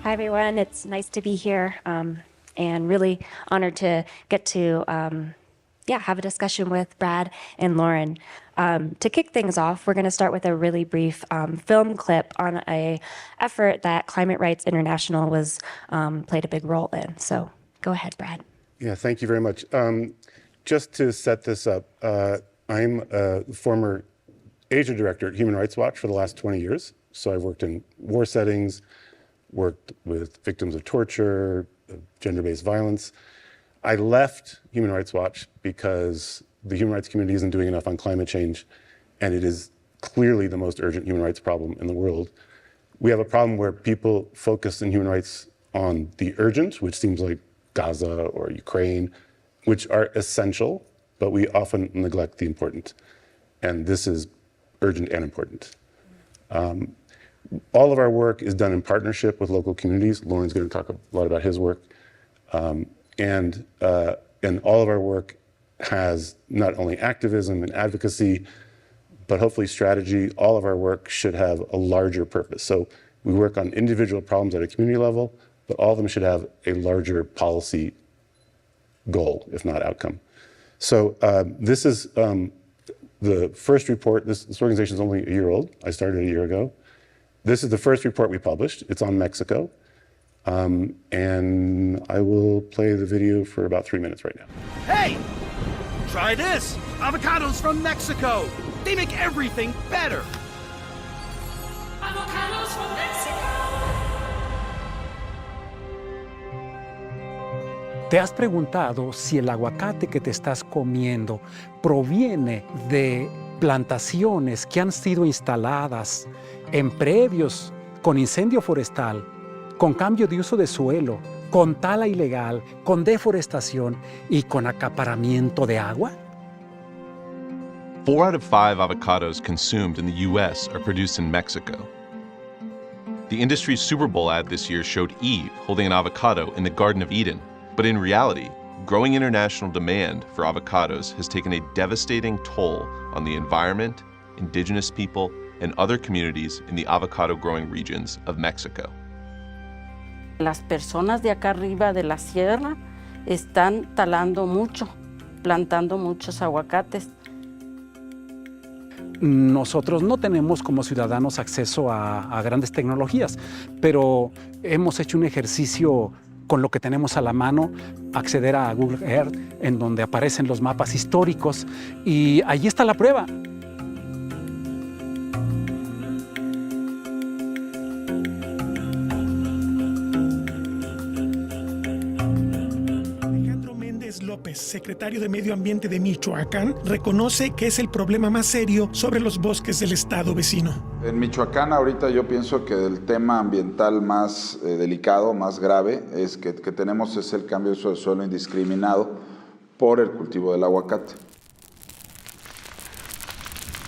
Hi, everyone. It's nice to be here and really honored to get to have a discussion with Brad and Loren. To kick things off, we're going to start with a really brief film clip on a effort that Climate Rights International was played a big role in. So go ahead, Brad. Yeah, thank you very much. Just to set this up, I'm a former Asia director at Human Rights Watch for the last 20 years. So I've worked in war settings, worked with victims of torture, gender-based violence. I left Human Rights Watch because the human rights community isn't doing enough on climate change, and it is clearly the most urgent human rights problem in the world. We have a problem where people focus in human rights on the urgent, which seems like Gaza or Ukraine, which are essential, but we often neglect the important. And this is urgent and important. All of our work is done in partnership with local communities. Loren's going to talk a lot about his work. And all of our work has not only activism and advocacy, but hopefully strategy. All of our work should have a larger purpose. So we work on individual problems at a community level, but all of them should have a larger policy goal, if not outcome. So this is the first report. This organization is only a year old. I started a year ago. This is the first report we published. It's on Mexico. And I will play the video for about 3 minutes right now. Hey, try this. Avocados from Mexico. They make everything better. Avocados from Mexico. ¿Te has preguntado si el aguacate que te estás comiendo proviene de plantaciones que han sido instaladas en previos con incendio forestal, con cambio de uso de suelo, con tala ilegal, con deforestación y con acaparamiento de agua? 4 out of 5 avocados consumed in the U.S. are produced in Mexico. The industry's Super Bowl ad this year showed Eve holding an avocado in the Garden of Eden. But in reality, growing international demand for avocados has taken a devastating toll on the environment, indigenous people, and other communities in the avocado-growing regions of Mexico. Las personas de acá arriba de la sierra están talando mucho, plantando muchos aguacates. Nosotros no tenemos como ciudadanos acceso a grandes tecnologías, pero hemos hecho un ejercicio con lo que tenemos a la mano, acceder a Google Earth, en donde aparecen los mapas históricos, y allí está la prueba. Secretario de Medio Ambiente de Michoacán, reconoce que es el problema más serio sobre los bosques del estado vecino. En Michoacán ahorita yo pienso que el tema ambiental más delicado, más grave, es que tenemos es el cambio de uso del suelo indiscriminado por el cultivo del aguacate.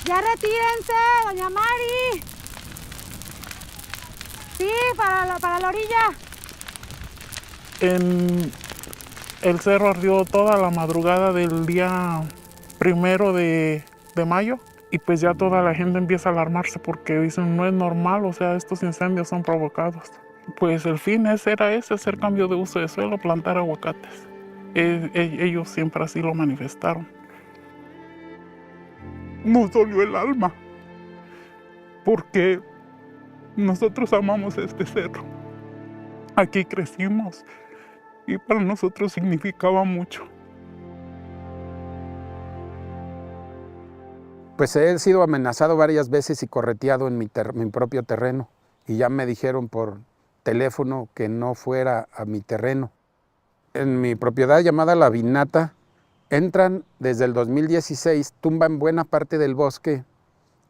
¡Ya retírense, doña Mari! Sí, para la orilla. El cerro ardió toda la madrugada del día 1 de mayo y pues ya toda la gente empieza a alarmarse porque dicen no es normal, o sea, estos incendios son provocados. Pues el fin era ese, hacer cambio de uso de suelo, plantar aguacates. Ellos siempre así lo manifestaron. Nos dolió el alma porque nosotros amamos este cerro. Aquí crecimos. Y para nosotros significaba mucho. Pues he sido amenazado varias veces y correteado en mi propio terreno. Y ya me dijeron por teléfono que no fuera a mi terreno. En mi propiedad llamada La Vinata, entran desde el 2016, tumban buena parte del bosque,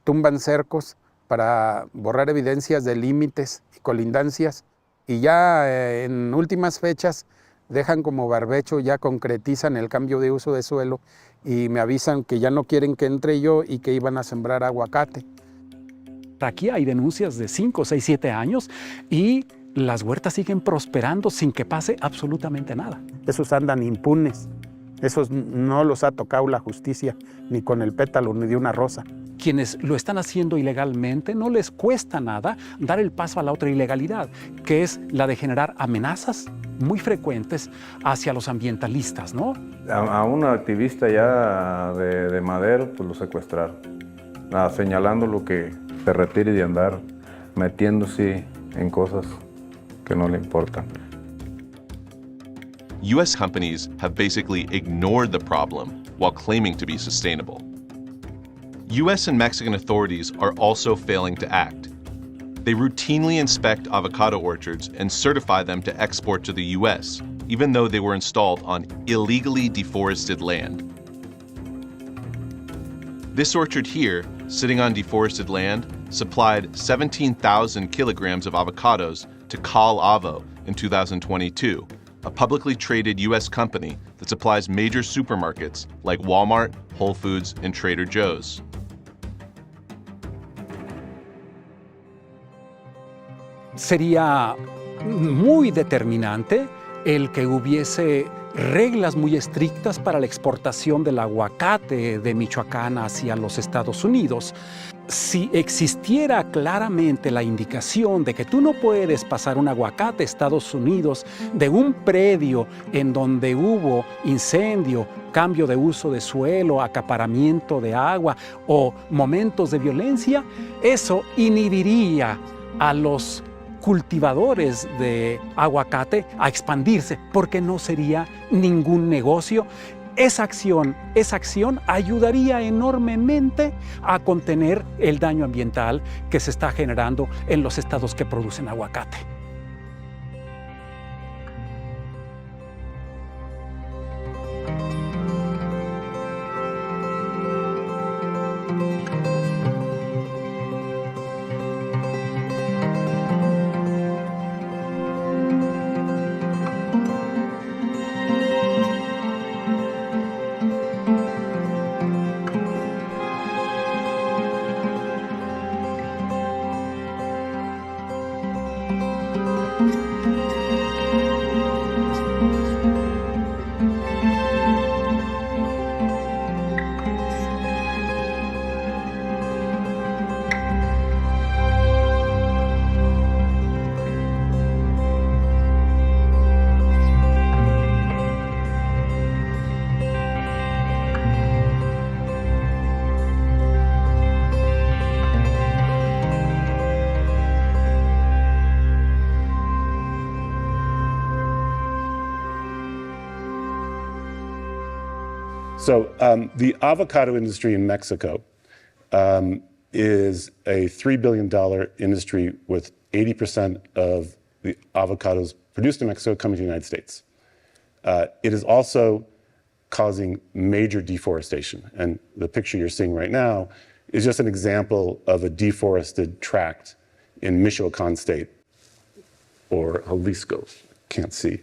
tumban cercos para borrar evidencias de límites y colindancias. Y ya en últimas fechas dejan como barbecho, ya concretizan el cambio de uso de suelo y me avisan que ya no quieren que entre yo y que iban a sembrar aguacate. Aquí hay denuncias de 5, 6, 7 años y las huertas siguen prosperando sin que pase absolutamente nada. Esos andan impunes. Esos no los ha tocado la justicia, ni con el pétalo ni de una rosa. Quienes lo están haciendo ilegalmente no les cuesta nada dar el paso a la otra ilegalidad, que es la de generar amenazas muy frecuentes hacia los ambientalistas, ¿no? A un activista ya de Madero, pues lo secuestraron, señalándolo que se retire de andar metiéndose en cosas que no le importan. US companies have basically ignored the problem while claiming to be sustainable. US and Mexican authorities are also failing to act. They routinely inspect avocado orchards and certify them to export to the US, even though they were installed on illegally deforested land. This orchard here, sitting on deforested land, supplied 17,000 kilograms of avocados to Cal Avo in 2022, a publicly traded US company that supplies major supermarkets like Walmart, Whole Foods, and Trader Joe's. Sería muy determinante el que hubiese reglas muy estrictas para la exportación del aguacate de Michoacán hacia los Estados Unidos. Si existiera claramente la indicación de que tú no puedes pasar un aguacate a Estados Unidos de un predio en donde hubo incendio, cambio de uso de suelo, acaparamiento de agua o momentos de violencia, eso inhibiría a los cultivadores de aguacate a expandirse, porque no sería ningún negocio. Esa acción ayudaría enormemente a contener el daño ambiental que se está generando en los estados que producen aguacate. So the avocado industry in Mexico is a $3 billion industry with 80% of the avocados produced in Mexico coming to the United States. It is also causing major deforestation. And the picture you're seeing right now is just an example of a deforested tract in Michoacan state, or Jalisco, can't see.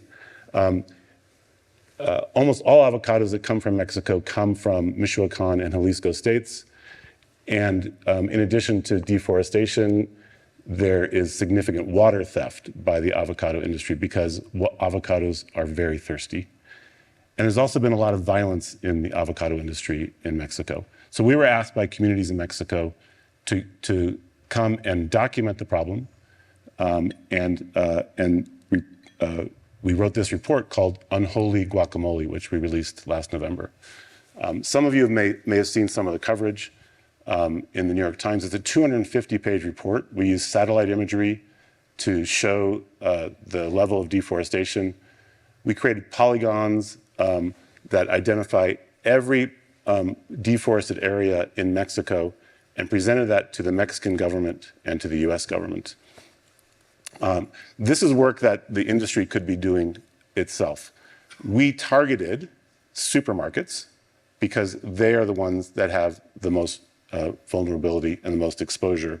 Almost all avocados that come from Mexico come from Michoacan and Jalisco states. And in addition to deforestation, there is significant water theft by the avocado industry because avocados are very thirsty. And there's also been a lot of violence in the avocado industry in Mexico. So we were asked by communities in Mexico to come and document the problem. We wrote this report called Unholy Guacamole, which we released last November. Some of you may have seen some of the coverage in the New York Times. It's a 250-page report. We use satellite imagery to show the level of deforestation. We created polygons that identify every deforested area in Mexico and presented that to the Mexican government and to the US government. This is work that the industry could be doing itself. We targeted supermarkets because they are the ones that have the most vulnerability and the most exposure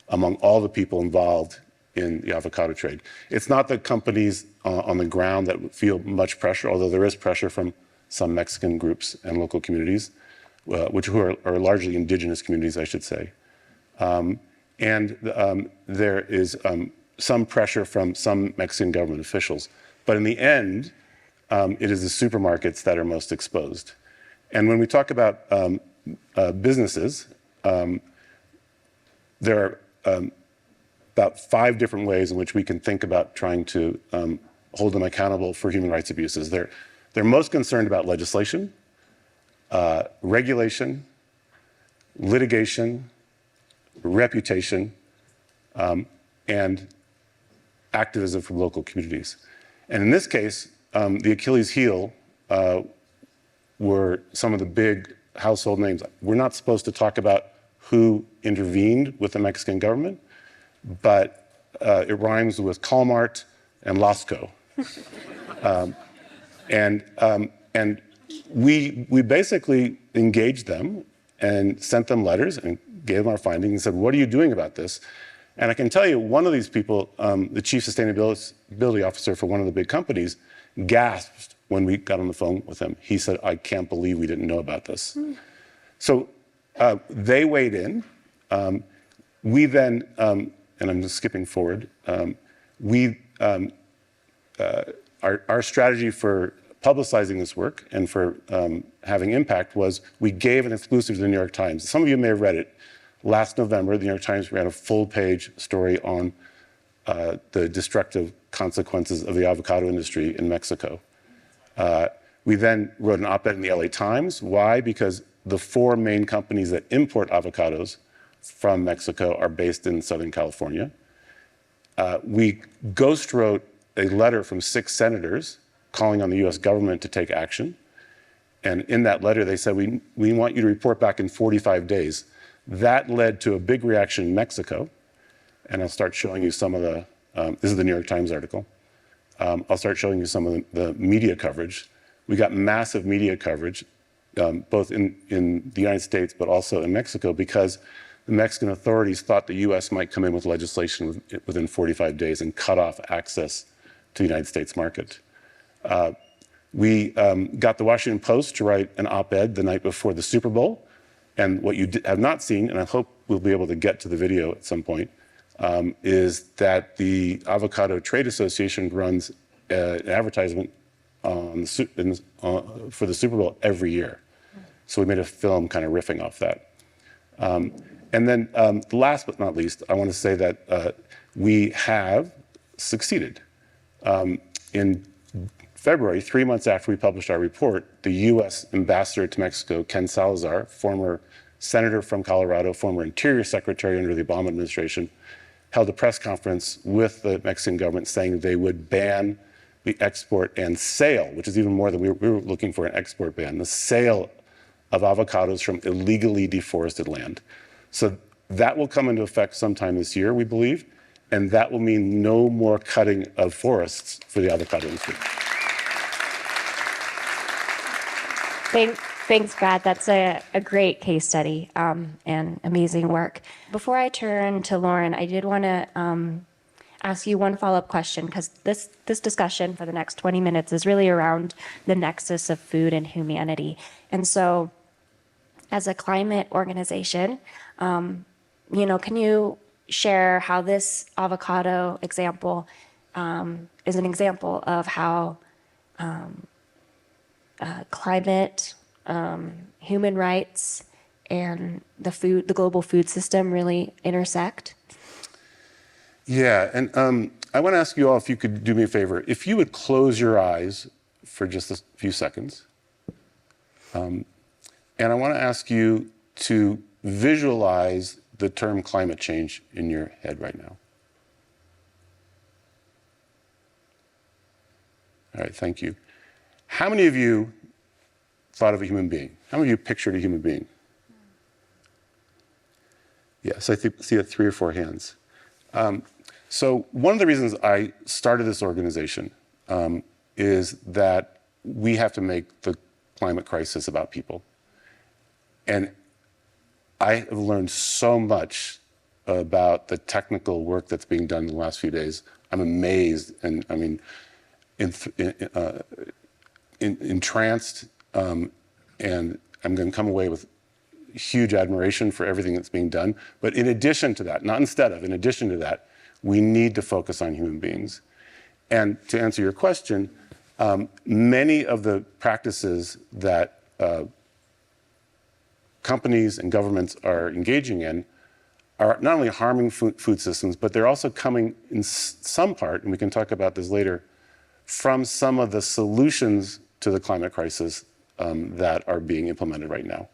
among all the people involved in the avocado trade. It's not the companies on the ground that feel much pressure, although there is pressure from some Mexican groups and local communities, who are largely indigenous communities, I should say. There is some pressure from some Mexican government officials. But in the end, it is the supermarkets that are most exposed. And when we talk about businesses, there are about 5 different ways in which we can think about trying to hold them accountable for human rights abuses. They're most concerned about legislation, regulation, litigation, reputation, and activism from local communities. And in this case, the Achilles heel were some of the big household names. We're not supposed to talk about who intervened with the Mexican government, but it rhymes with Walmart and Lasco. And we basically engaged them and sent them letters and gave them our findings and said, what are you doing about this? And I can tell you, one of these people, the chief sustainability officer for one of the big companies, gasped when we got on the phone with him. He said, I can't believe we didn't know about this. So they weighed in. We then, and I'm just skipping forward, our strategy for publicizing this work and for having impact was we gave an exclusive to the New York Times. Some of you may have read it. Last November, the New York Times ran a full-page story on the destructive consequences of the avocado industry in Mexico. We then wrote an op-ed in the LA Times. Why? Because the 4 main companies that import avocados from Mexico are based in Southern California. We ghost wrote a letter from 6 senators calling on the US government to take action. And in that letter, they said, we want you to report back in 45 days. That led to a big reaction in Mexico. And I'll start showing you some of the, this is the New York Times article. I'll start showing you some of the media coverage. We got massive media coverage, both in the United States, but also in Mexico, because the Mexican authorities thought the US might come in with legislation within 45 days and cut off access to the United States market. We got the Washington Post to write an op-ed the night before the Super Bowl. And what you have not seen, and I hope we'll be able to get to the video at some point, is that the Avocado Trade Association runs an advertisement for the Super Bowl every year. So we made a film kind of riffing off that. And then last but not least, I want to say that we have succeeded. In February, 3 months after we published our report, the US ambassador to Mexico, Ken Salazar, former senator from Colorado, former Interior Secretary under the Obama administration, held a press conference with the Mexican government saying they would ban the export and sale, which is even more than we were looking for, an export ban, the sale of avocados from illegally deforested land. So that will come into effect sometime this year, we believe, and that will mean no more cutting of forests for the avocado industry. Thanks, Brad. That's a great case study and amazing work. Before I turn to Loren, I did want to ask you one follow-up question, because this discussion for the next 20 minutes is really around the nexus of food and humanity. And so as a climate organization, can you share how this avocado example is an example of how climate, human rights, and the global food system really intersect? Yeah, and I want to ask you all if you could do me a favor. If you would close your eyes for just a few seconds. And I want to ask you to visualize the term climate change in your head right now. All right, thank you. How many of you thought of a human being? How many of you pictured a human being? Yes, I see 3 or 4 hands. So one of the reasons I started this organization is that we have to make the climate crisis about people. And I have learned so much about the technical work that's being done in the last few days. I'm amazed, and I mean, entranced, and I'm going to come away with huge admiration for everything that's being done. But in addition to that, not instead of, in addition to that, we need to focus on human beings. And to answer your question, Many of the practices that companies and governments are engaging in are not only harming food systems, but they're also coming in some part, and we can talk about this later, from some of the solutions to the climate crisis that are being implemented right now.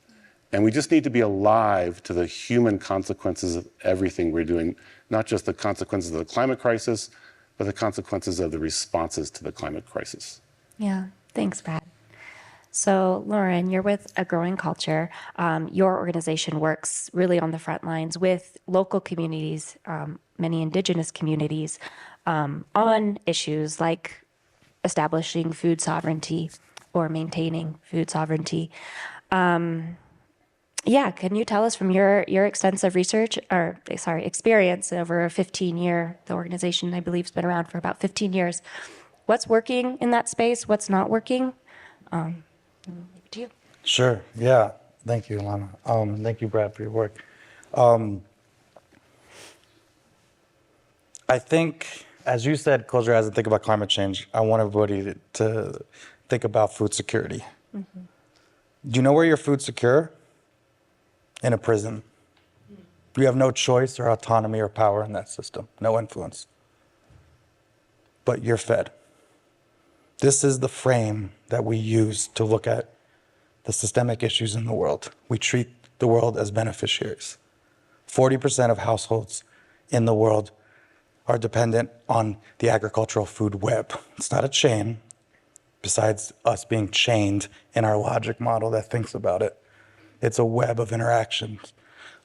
And we just need to be alive to the human consequences of everything we're doing, not just the consequences of the climate crisis, but the consequences of the responses to the climate crisis. Yeah, thanks, Brad. So, Loren, you're with A Growing Culture. Your organization works really on the front lines with local communities, many indigenous communities, on issues like establishing food sovereignty or maintaining food sovereignty. Yeah, can you tell us from your extensive research, or sorry, experience over a 15-year, the organization I believe has been around for about 15 years, what's working in that space, what's not working? To you. Sure, yeah, thank you, Alana. Thank you, Brad, for your work. I think, as you said, close your eyes and think about climate change. I want everybody to think about food security. Mm-hmm. Do you know where you're food secure? In a prison. You have no choice or autonomy or power in that system, no influence. But you're fed. This is the frame that we use to look at the systemic issues in the world. We treat the world as beneficiaries. 40% of households in the world are dependent on the agricultural food web. It's not a chain, besides us being chained in our logic model that thinks about it. It's a web of interactions,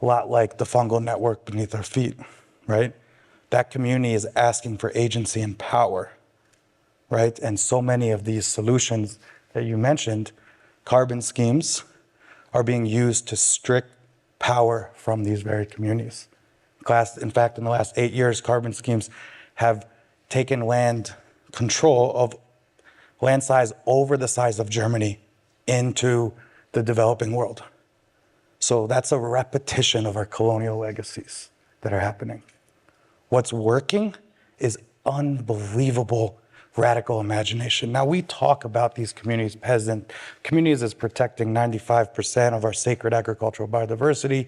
a lot like the fungal network beneath our feet, right? That community is asking for agency and power, right? And so many of these solutions that you mentioned, carbon schemes, are being used to strict power from these very communities. In fact, in the last 8 years, carbon schemes have taken land control of land size over the size of Germany into the developing world. So that's a repetition of our colonial legacies that are happening. What's working is unbelievable radical imagination. Now, we talk about these communities, peasant communities, as protecting 95% of our sacred agricultural biodiversity.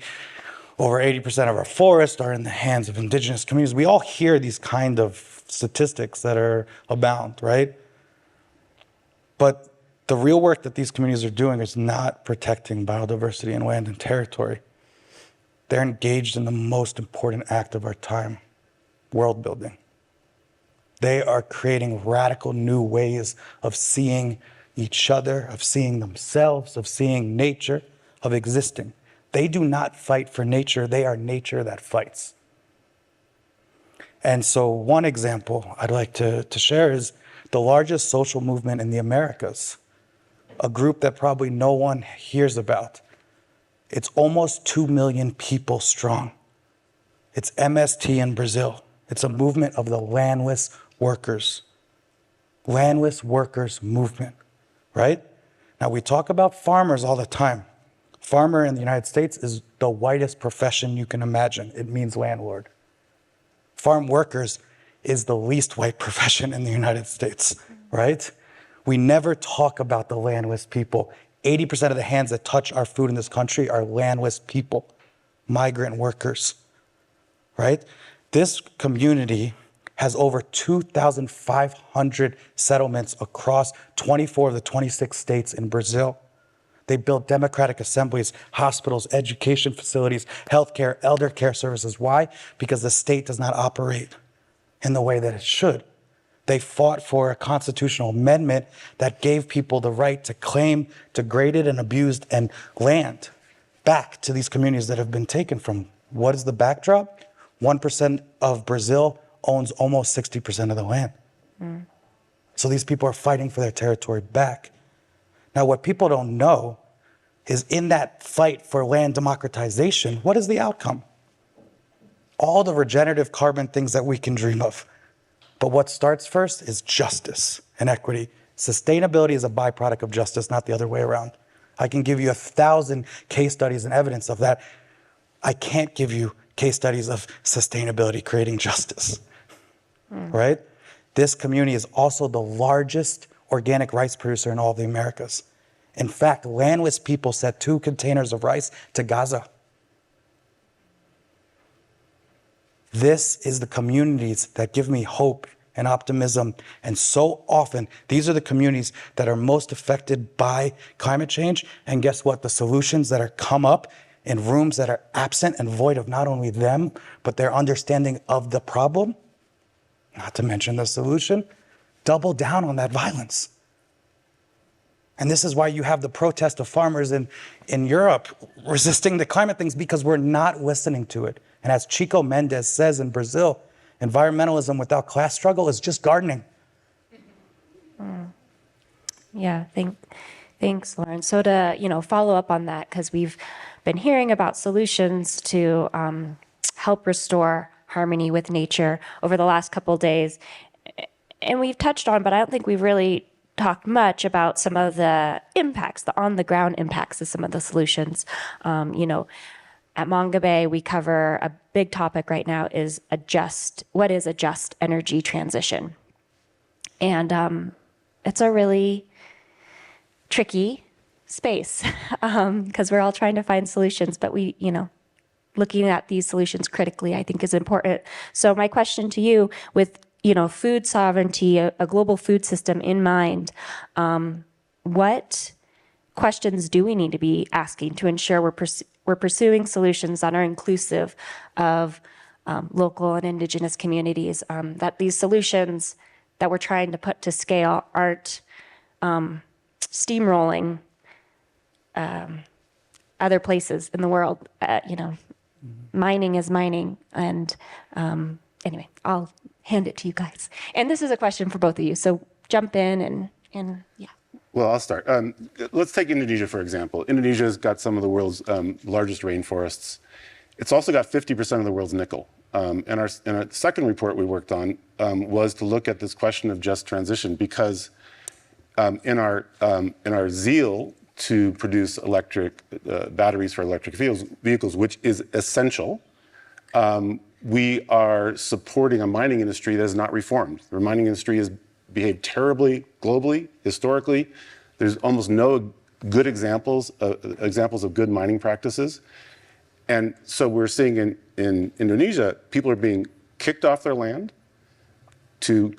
Over 80% of our forests are in the hands of indigenous communities. We all hear these kind of statistics that are abound, right? But the real work that these communities are doing is not protecting biodiversity in land and territory. They're engaged in the most important act of our time, world building. They are creating radical new ways of seeing each other, of seeing themselves, of seeing nature, of existing. They do not fight for nature, they are nature that fights. And so one example I'd like to share is the largest social movement in the Americas, a group that probably no one hears about. It's almost 2 million people strong. It's MST in Brazil. It's a movement of the landless workers. Landless workers movement, right? Now we talk about farmers all the time. Farmer in the United States is the whitest profession you can imagine. It means landlord. Farm workers is the least white profession in the United States, right? We never talk about the landless people. 80% of the hands that touch our food in this country are landless people, migrant workers, right? This community has over 2,500 settlements across 24 of the 26 states in Brazil. They built democratic assemblies, hospitals, education facilities, healthcare, elder care services. Why? Because the state does not operate in the way that it should. They fought for a constitutional amendment that gave people the right to claim degraded and abused and land back to these communities that have been taken from. What is the backdrop? 1% of Brazil owns almost 60% of the land. So these people are fighting for their territory back. Now, what people don't know is in that fight for land democratization, what is the outcome? All the regenerative carbon things that we can dream of. But what starts first is justice and equity. Sustainability is a byproduct of justice, not the other way around. I can give you 1,000 case studies and evidence of that. I can't give you case studies of sustainability creating justice, right? This community is also the largest organic rice producer in all of the Americas. In fact, landless people sent 2 containers of rice to Gaza. This is the communities that give me hope and optimism. And so often, these are the communities that are most affected by climate change. And guess what? The solutions that are come up in rooms that are absent and void of not only them, but their understanding of the problem, not to mention the solution, double down on that violence. And this is why you have the protest of farmers in Europe resisting the climate things, because we're not listening to it. And as Chico Mendes says in Brazil, environmentalism without class struggle is just gardening. Yeah, thanks, Loren. So to follow up on that, because we've been hearing about solutions to help restore harmony with nature over the last couple of days, and we've touched on, but I don't think we've really talked much about some of the impacts, the on-the-ground impacts of some of the solutions. At Mongabay, we cover a big topic right now is what is a just energy transition? And it's a really tricky space because we're all trying to find solutions, but looking at these solutions critically, I think is important. So my question to you, with food sovereignty, a global food system in mind, what questions do we need to be asking to ensure we're pursuing solutions that are inclusive of local and indigenous communities, that these solutions that we're trying to put to scale aren't steamrolling other places in the world? Mining is mining. And anyway, I'll hand it to you guys. And this is a question for both of you, so jump in and yeah. Well, I'll start. Let's take Indonesia, for example. Indonesia's got some of the world's largest rainforests. It's also got 50% of the world's nickel. And our second report we worked on was to look at this question of just transition, because in our zeal to produce electric batteries for electric vehicles, which is essential, we are supporting a mining industry that is not reformed. The mining industry has behaved terribly globally, historically. There's almost no good examples of good mining practices. And so we're seeing in Indonesia, people are being kicked off their land to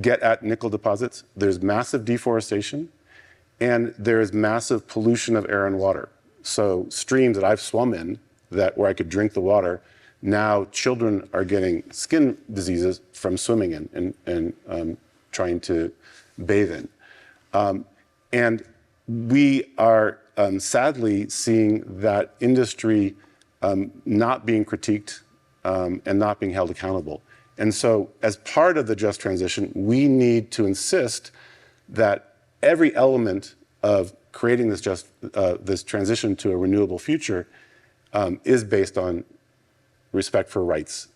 get at nickel deposits. There's massive deforestation, and there is massive pollution of air and water. So streams that I've swum in where I could drink the water, now children are getting skin diseases from swimming in and trying to bathe in. And we are sadly seeing that industry not being critiqued and not being held accountable. And so as part of the just transition, we need to insist that every element of creating this transition to a renewable future is based on respect for rights.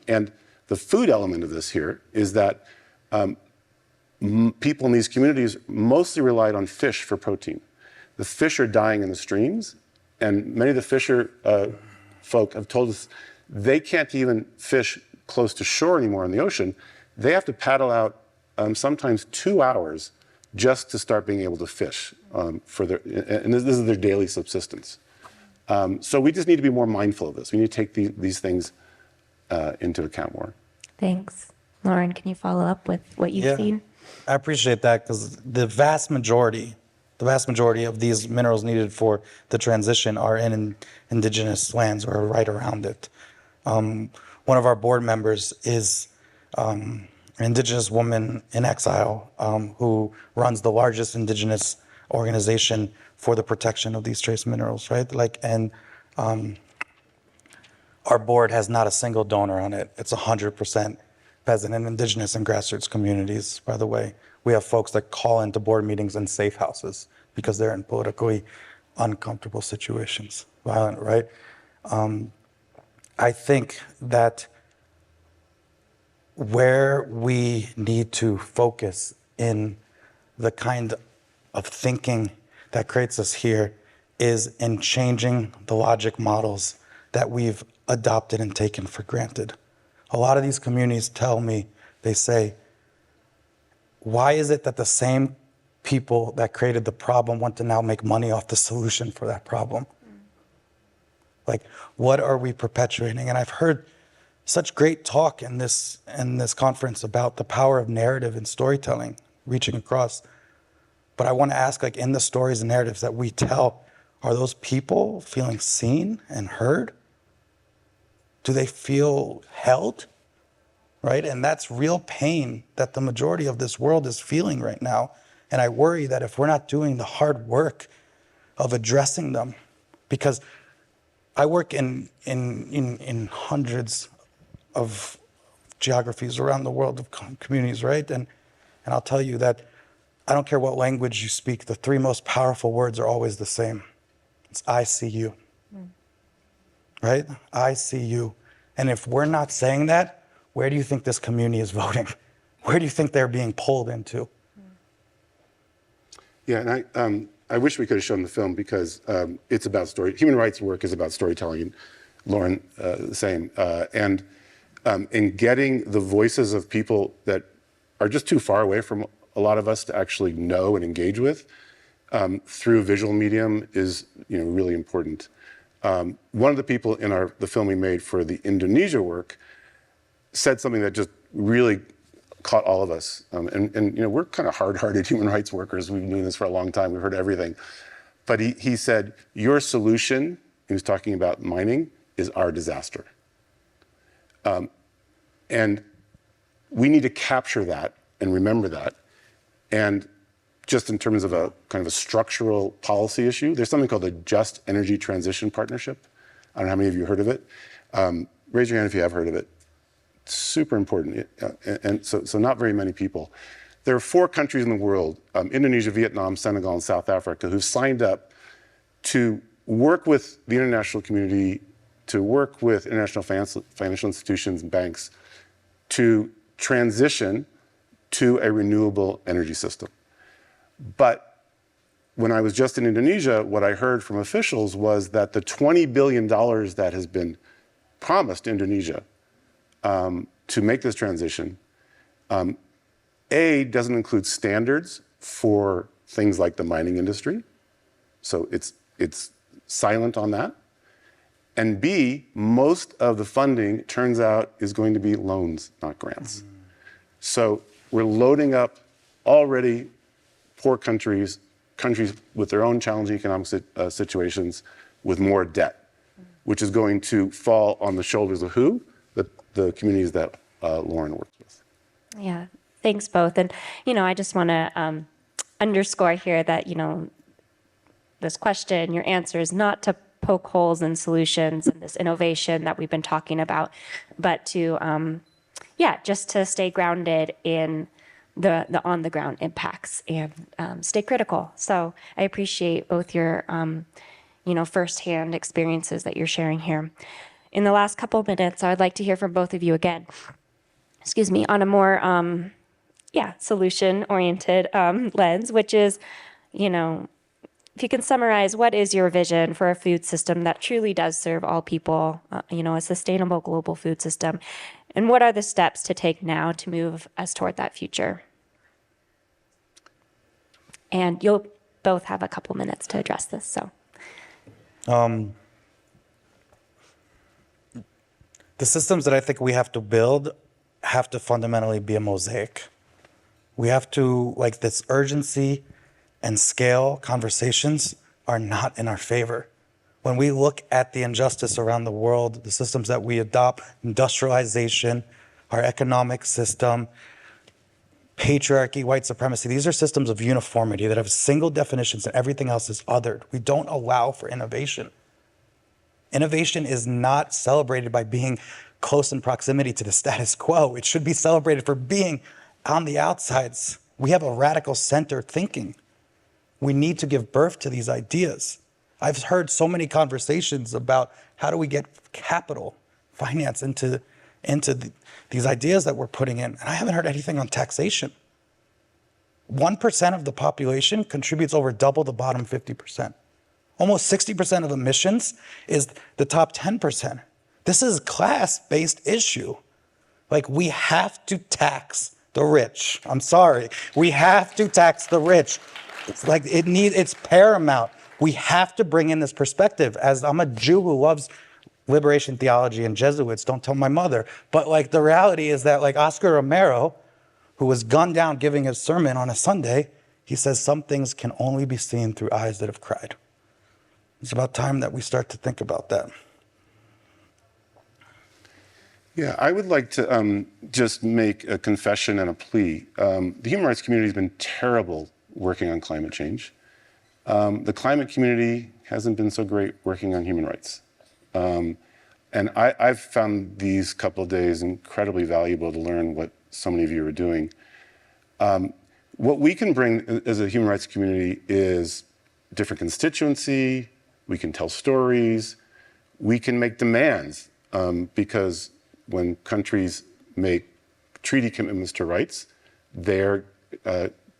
And the food element of this here is that people in these communities mostly relied on fish for protein. The fish are dying in the streams, and many of the fisher folk have told us they can't even fish close to shore anymore in the ocean. They have to paddle out sometimes 2 hours just to start being able to fish and this is their daily subsistence. So we just need to be more mindful of this. We need to take these things into account more. Thanks. Loren, can you follow up with what you've seen? I appreciate that, because the vast majority of these minerals needed for the transition are in indigenous lands or right around it. One of our board members is an indigenous woman in exile who runs the largest indigenous organization for the protection of these trace minerals, right? Our board has not a single donor on it. It's 100% peasant and indigenous and grassroots communities, by the way. We have folks that call into board meetings in safe houses because they're in politically uncomfortable situations, violent, right? I think that where we need to focus in the kind of thinking that creates us here is in changing the logic models that we've adopted and taken for granted. A lot of these communities tell me, they say, why is it that the same people that created the problem want to now make money off the solution for that problem? Like, what are we perpetuating? And I've heard such great talk in this conference about the power of narrative and storytelling reaching across. But I want to ask, like, in the stories and narratives that we tell, are those people feeling seen and heard? Do they feel held? Right? And that's real pain that the majority of this world is feeling right now. And I worry that if we're not doing the hard work of addressing them, because I work in hundreds of geographies around the world, of communities, right? And I'll tell you that I don't care what language you speak, the three most powerful words are always the same. It's I see you. Right? I see you. And if we're not saying that, where do you think this community is voting? Where do you think they're being pulled into? Yeah, and I wish we could have shown the film because it's about story. Human rights work is about storytelling, and Loren, the same. And in getting the voices of people that are just too far away from a lot of us to actually know and engage with through visual medium is, really important. One of the people in the film we made for the Indonesia work said something that just really caught all of us. And we're kind of hard-hearted human rights workers. We've been doing this for a long time. We've heard everything. But he said, your solution, he was talking about mining, is our disaster. And we need to capture that and remember that. And just in terms of a kind of a structural policy issue, there's something called the Just Energy Transition Partnership. I don't know how many of you heard of it. Raise your hand if you have heard of it. It's super important, and so not very many people. There are 4 countries in the world, Indonesia, Vietnam, Senegal, and South Africa, who've signed up to work with the international community, to work with international financial institutions and banks to transition to a renewable energy system. But when I was just in Indonesia, what I heard from officials was that the $20 billion that has been promised Indonesia to make this transition, doesn't include standards for things like the mining industry. So it's silent on that. And B, most of the funding, turns out, is going to be loans, not grants. So we're loading up already poor countries with their own challenging economic situations with more debt, which is going to fall on the shoulders of who? The communities that Loren works with. Yeah, thanks both. And, I just want to underscore here that, this question, your answer is not to poke holes in solutions and this innovation that we've been talking about, but to, just to stay grounded in the on-the-ground impacts and stay critical. So I appreciate both your, firsthand experiences that you're sharing here. In the last couple of minutes, I'd like to hear from both of you again, on a more, solution-oriented lens, which is, if you can summarize, what is your vision for a food system that truly does serve all people, a sustainable global food system? And what are the steps to take now to move us toward that future? And you'll both have a couple minutes to address this, so. The systems that I think we have to build have to fundamentally be a mosaic. We have to, this urgency and scale conversations are not in our favor. When we look at the injustice around the world, the systems that we adopt, industrialization, our economic system, patriarchy, white supremacy, these are systems of uniformity that have single definitions and everything else is othered. We don't allow for innovation. Innovation is not celebrated by being close in proximity to the status quo. It should be celebrated for being on the outsides. We have a radical center thinking. We need to give birth to these ideas. I've heard so many conversations about how do we get capital, finance into these ideas that we're putting in. And I haven't heard anything on taxation. 1% of the population contributes over double the bottom 50%. Almost 60% of emissions is the top 10%. This is a class-based issue. We have to tax the rich. I'm sorry. We have to tax the rich. It's like it's paramount. We have to bring in this perspective. As I'm a Jew who loves liberation theology and Jesuits, don't tell my mother. But like the reality is that like Oscar Romero, who was gunned down giving his sermon on a Sunday, he says some things can only be seen through eyes that have cried. It's about time that we start to think about that. Yeah, I would like to just make a confession and a plea. The human rights community has been terrible working on climate change. The climate community hasn't been so great working on human rights. And I've found these couple of days incredibly valuable to learn what so many of you are doing. What we can bring as a human rights community is different constituency, we can tell stories, we can make demands, because when countries make treaty commitments to rights, they're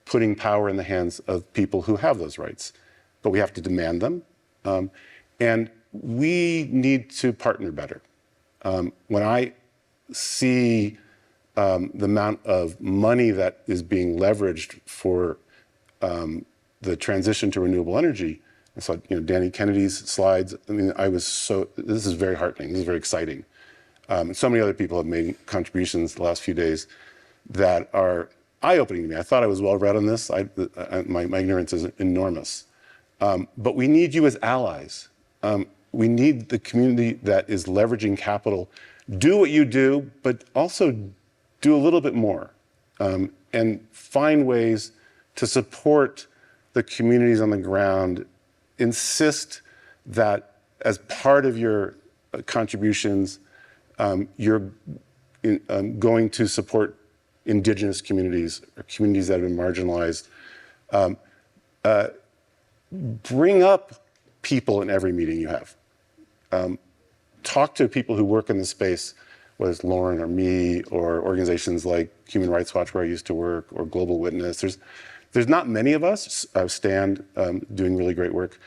putting power in the hands of people who have those rights. But we have to demand them. And we need to partner better. When I see the amount of money that is being leveraged for the transition to renewable energy, I saw Danny Kennedy's slides. I mean, this is very heartening. This is very exciting. So many other people have made contributions the last few days that are eye-opening to me. I thought I was well-read on this. My ignorance is enormous. But we need you as allies. We need the community that is leveraging capital. Do what you do, but also do a little bit more. And find ways to support the communities on the ground. Insist that as part of your contributions, you're going to support indigenous communities or communities that have been marginalized. Bring up people in every meeting you have. Talk to people who work in the space, whether it's Loren or me or organizations like Human Rights Watch, where I used to work, or Global Witness. There's not many of us, Stand, doing really great work.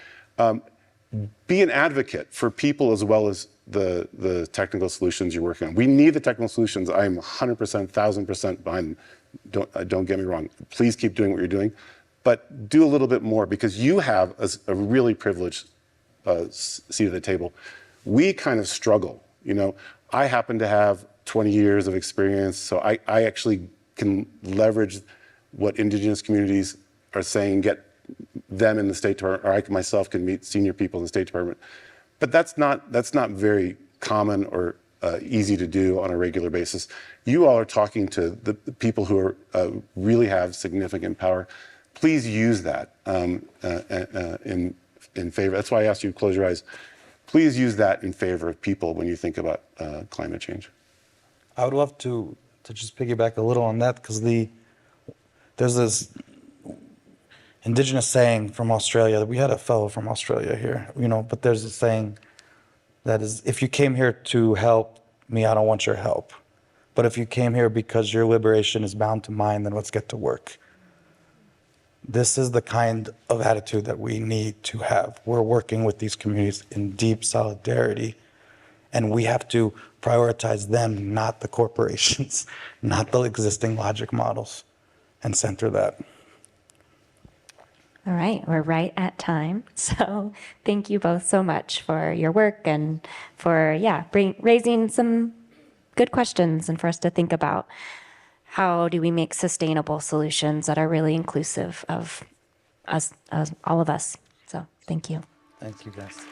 Be an advocate for people as well as the technical solutions you're working on. We need the technical solutions. I'm 100%, 1,000% behind them. Don't get me wrong. Please keep doing what you're doing, but do a little bit more, because you have a really privileged seat at the table. We kind of struggle. I happen to have 20 years of experience, so I actually can leverage what indigenous communities are saying, get them in the State Department, or I myself can meet senior people in the State Department. But that's not very common or easy to do on a regular basis. You all are talking to the people who are really have significant power. Please use that in favor. That's why I asked you to close your eyes. Please use that in favor of people when you think about climate change. I would love to just piggyback a little on that, because there's this indigenous saying from Australia. We had a fellow from Australia here, but there's a saying that is, if you came here to help me, I don't want your help. But if you came here because your liberation is bound to mine, then let's get to work. This is the kind of attitude that we need to have. We're working with these communities in deep solidarity, and we have to prioritize them, not the corporations, not the existing logic models, and center that. All right, we're right at time. So thank you both so much for your work and for, raising some good questions and for us to think about how do we make sustainable solutions that are really inclusive of us, all of us. So thank you. Thank you, guys.